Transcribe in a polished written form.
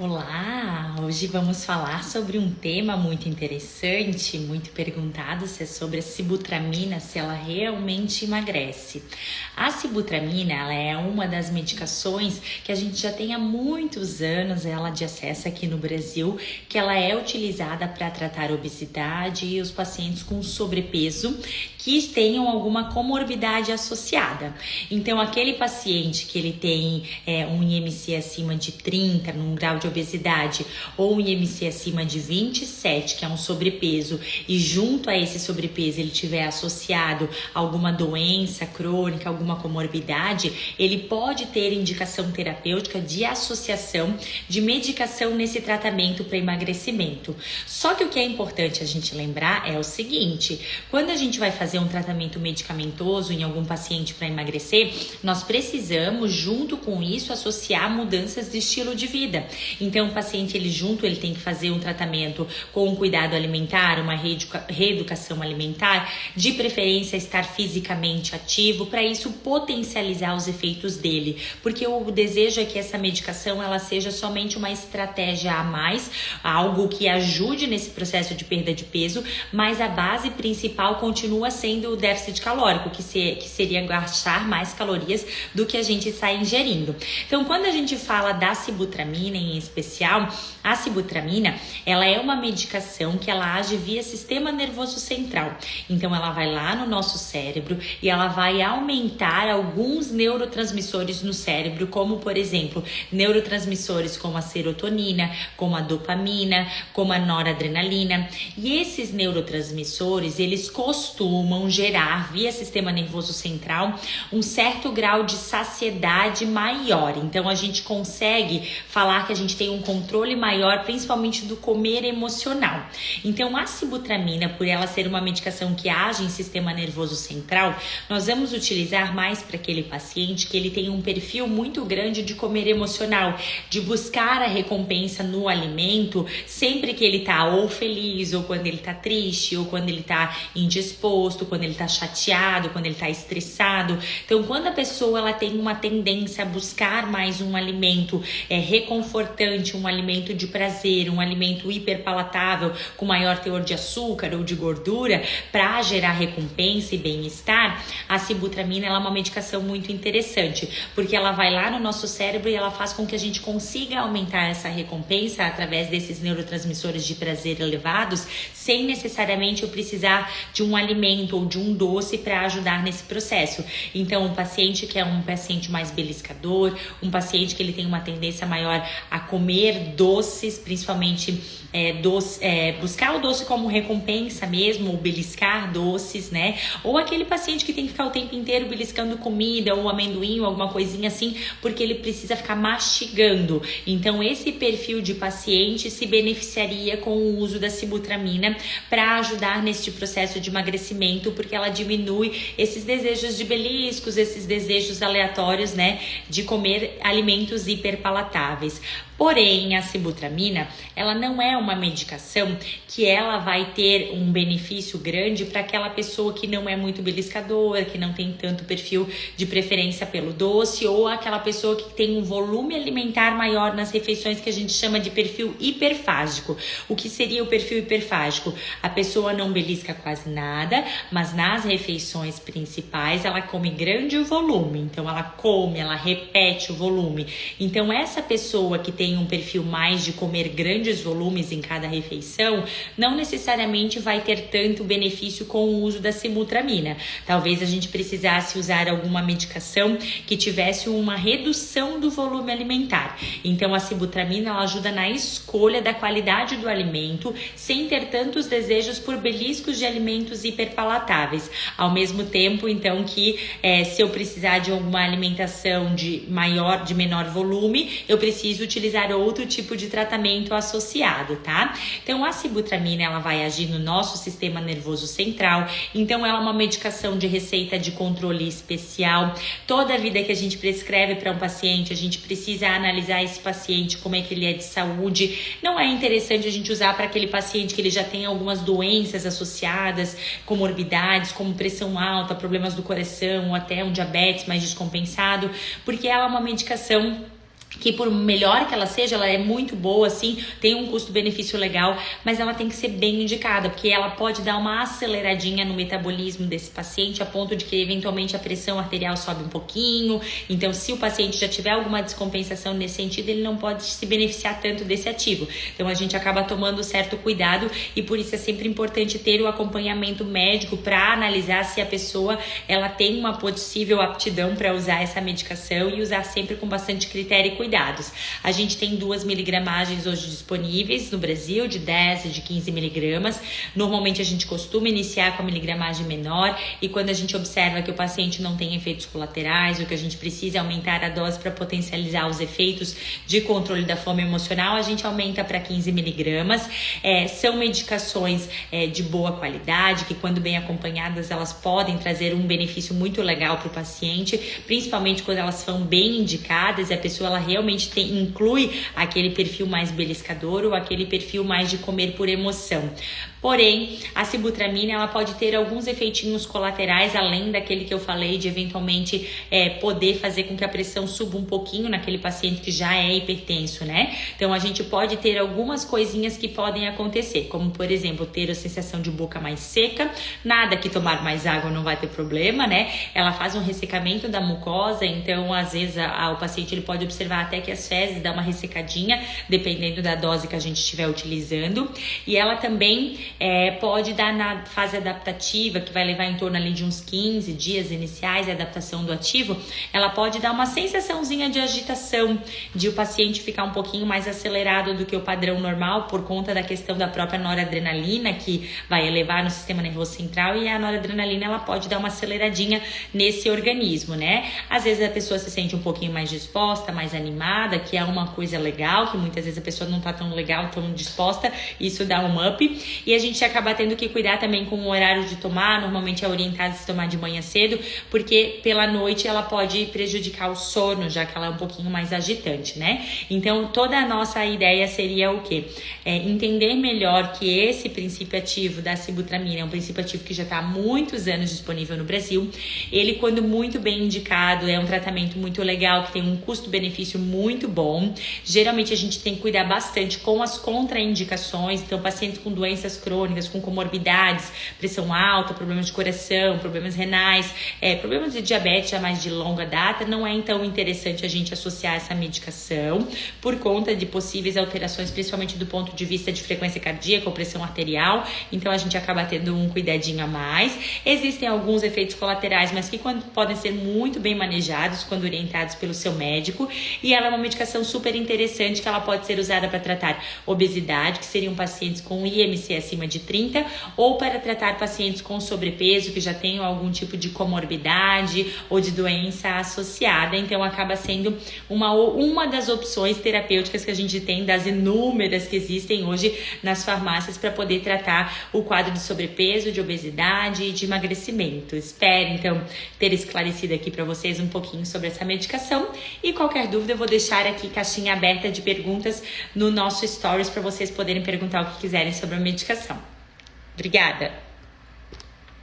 Olá! Hoje vamos falar sobre um tema muito interessante, muito perguntado, se é sobre a sibutramina, se ela realmente emagrece. A sibutramina, ela é uma das medicações que a gente já tem há muitos anos, ela de acesso aqui no Brasil, que ela é utilizada para tratar obesidade e os pacientes com sobrepeso que tenham alguma comorbidade associada. Então, aquele paciente que ele tem um IMC acima de 30, num grau de obesidade, ou um IMC acima de 27, que é um sobrepeso, e junto a esse sobrepeso ele tiver associado alguma doença crônica, alguma comorbidade, ele pode ter indicação terapêutica de associação de medicação nesse tratamento para emagrecimento. Só que o que é importante a gente lembrar é o seguinte: quando a gente vai fazer um tratamento medicamentoso em algum paciente para emagrecer, nós precisamos, junto com isso, associar mudanças de estilo de vida. Então, o paciente, ele tem que fazer um tratamento com um cuidado alimentar, uma reeducação alimentar, de preferência estar fisicamente ativo, para isso potencializar os efeitos dele. Porque o desejo é que essa medicação ela seja somente uma estratégia a mais, algo que ajude nesse processo de perda de peso, mas a base principal continua sendo o déficit calórico, que seria gastar mais calorias do que a gente está ingerindo. Então, quando a gente fala da sibutramina em especial, a sibutramina, ela é uma medicação que ela age via sistema nervoso central. Então, ela vai lá no nosso cérebro e ela vai aumentar alguns neurotransmissores no cérebro, como, por exemplo, neurotransmissores como a serotonina, como a dopamina, como a noradrenalina. E esses neurotransmissores, eles costumam gerar, via sistema nervoso central, um certo grau de saciedade maior. Então, a gente consegue falar que a gente tem um controle maior, principalmente do comer emocional. Então, a sibutramina, por ela ser uma medicação que age em sistema nervoso central, nós vamos utilizar mais para aquele paciente que ele tem um perfil muito grande de comer emocional, de buscar a recompensa no alimento, sempre que ele tá ou feliz, ou quando ele tá triste, ou quando ele tá indisposto, quando ele tá chateado, quando ele tá estressado. Então, quando a pessoa ela tem uma tendência a buscar mais um alimento reconfortante, um alimento de prazer, um alimento hiperpalatável, com maior teor de açúcar ou de gordura, para gerar recompensa e bem-estar, a sibutramina ela é uma medicação muito interessante, porque ela vai lá no nosso cérebro e ela faz com que a gente consiga aumentar essa recompensa através desses neurotransmissores de prazer elevados, sem necessariamente eu precisar de um alimento ou de um doce para ajudar nesse processo. Então, um paciente que é um paciente mais beliscador, um paciente que ele tem uma tendência maior a comer doces, principalmente buscar o doce como recompensa mesmo, ou beliscar doces, né? Ou aquele paciente que tem que ficar o tempo inteiro beliscando comida, ou amendoim, ou alguma coisinha assim, porque ele precisa ficar mastigando. Então, esse perfil de paciente se beneficiaria com o uso da sibutramina para ajudar neste processo de emagrecimento, porque ela diminui esses desejos de beliscos, esses desejos aleatórios, né, de comer alimentos hiperpalatáveis. Porém, a sibutramina, ela não é uma medicação que ela vai ter um benefício grande para aquela pessoa que não é muito beliscadora, que não tem tanto perfil de preferência pelo doce, ou aquela pessoa que tem um volume alimentar maior nas refeições, que a gente chama de perfil hiperfágico. O que seria o perfil hiperfágico? A pessoa não belisca quase nada, mas nas refeições principais ela come grande volume. Então, ela come, ela repete o volume. Então, essa pessoa que tem um perfil mais de comer grandes volumes em cada refeição, não necessariamente vai ter tanto benefício com o uso da sibutramina. Talvez a gente precisasse usar alguma medicação que tivesse uma redução do volume alimentar. Então, a sibutramina ela ajuda na escolha da qualidade do alimento, sem ter tantos desejos por beliscos de alimentos hiperpalatáveis. Ao mesmo tempo, então, que se eu precisar de alguma alimentação de menor volume, eu preciso utilizar outro tipo de tratamento associado, tá? Então, a sibutramina, ela vai agir no nosso sistema nervoso central. Então, ela é uma medicação de receita de controle especial. Toda vida que a gente prescreve para um paciente, a gente precisa analisar esse paciente, como é que ele é de saúde. Não é interessante a gente usar para aquele paciente que ele já tem algumas doenças associadas, comorbidades, como pressão alta, problemas do coração, ou até um diabetes mais descompensado, porque ela é uma medicação que por melhor que ela seja, ela é muito boa, assim, tem um custo-benefício legal, mas ela tem que ser bem indicada, porque ela pode dar uma aceleradinha no metabolismo desse paciente, a ponto de que eventualmente a pressão arterial sobe um pouquinho. Então, se o paciente já tiver alguma descompensação nesse sentido, ele não pode se beneficiar tanto desse ativo. Então, a gente acaba tomando certo cuidado e por isso é sempre importante ter o acompanhamento médico para analisar se a pessoa ela tem uma possível aptidão para usar essa medicação e usar sempre com bastante critério e cuidados. A gente tem 2 miligramagens hoje disponíveis no Brasil, de 10 e de 15 miligramas. Normalmente a gente costuma iniciar com a miligramagem menor e quando a gente observa que o paciente não tem efeitos colaterais ou que a gente precisa aumentar a dose para potencializar os efeitos de controle da fome emocional, a gente aumenta para 15 miligramas. São medicações de boa qualidade, que quando bem acompanhadas elas podem trazer um benefício muito legal para o paciente, principalmente quando elas são bem indicadas e a pessoa ela realmente inclui aquele perfil mais beliscador ou aquele perfil mais de comer por emoção. Porém, a sibutramina ela pode ter alguns efeitinhos colaterais, além daquele que eu falei, de eventualmente poder fazer com que a pressão suba um pouquinho naquele paciente que já é hipertenso, né? Então, a gente pode ter algumas coisinhas que podem acontecer, como, por exemplo, ter a sensação de boca mais seca, nada que tomar mais água não vai ter problema, né? Ela faz um ressecamento da mucosa, então, às vezes, o paciente ele pode observar até que as fezes dão uma ressecadinha, dependendo da dose que a gente estiver utilizando, e ela também pode dar na fase adaptativa, que vai levar em torno ali de uns 15 dias iniciais de adaptação do ativo, ela pode dar uma sensaçãozinha de agitação, de o paciente ficar um pouquinho mais acelerado do que o padrão normal, por conta da questão da própria noradrenalina, que vai elevar no sistema nervoso central, e a noradrenalina ela pode dar uma aceleradinha nesse organismo, né? Às vezes a pessoa se sente um pouquinho mais disposta, mais animada, que é uma coisa legal, que muitas vezes a pessoa não tá tão legal, tão disposta, isso dá um up, e a gente acaba tendo que cuidar também com o horário de tomar, normalmente é orientado a se tomar de manhã cedo, porque pela noite ela pode prejudicar o sono, já que ela é um pouquinho mais agitante, né? Então, toda a nossa ideia seria o quê? Entender melhor que esse princípio ativo da sibutramina é um princípio ativo que já está há muitos anos disponível no Brasil. Ele, quando muito bem indicado, é um tratamento muito legal, que tem um custo-benefício muito bom. Geralmente, a gente tem que cuidar bastante com as contraindicações, então, pacientes com doenças crônicas, com comorbidades, pressão alta, problemas de coração, problemas renais, problemas de diabetes já mais de longa data, não é então interessante a gente associar essa medicação por conta de possíveis alterações, principalmente do ponto de vista de frequência cardíaca ou pressão arterial, então a gente acaba tendo um cuidadinho a mais. Existem alguns efeitos colaterais, mas que podem ser muito bem manejados quando orientados pelo seu médico, e ela é uma medicação super interessante que ela pode ser usada para tratar obesidade, que seriam pacientes com IMC acima de 30, ou para tratar pacientes com sobrepeso que já tenham algum tipo de comorbidade ou de doença associada. Então acaba sendo uma das opções terapêuticas que a gente tem, das inúmeras que existem hoje nas farmácias para poder tratar o quadro de sobrepeso, de obesidade e de emagrecimento. Espero então ter esclarecido aqui para vocês um pouquinho sobre essa medicação, e qualquer dúvida eu vou deixar aqui caixinha aberta de perguntas no nosso stories para vocês poderem perguntar o que quiserem sobre a medicação. Obrigada!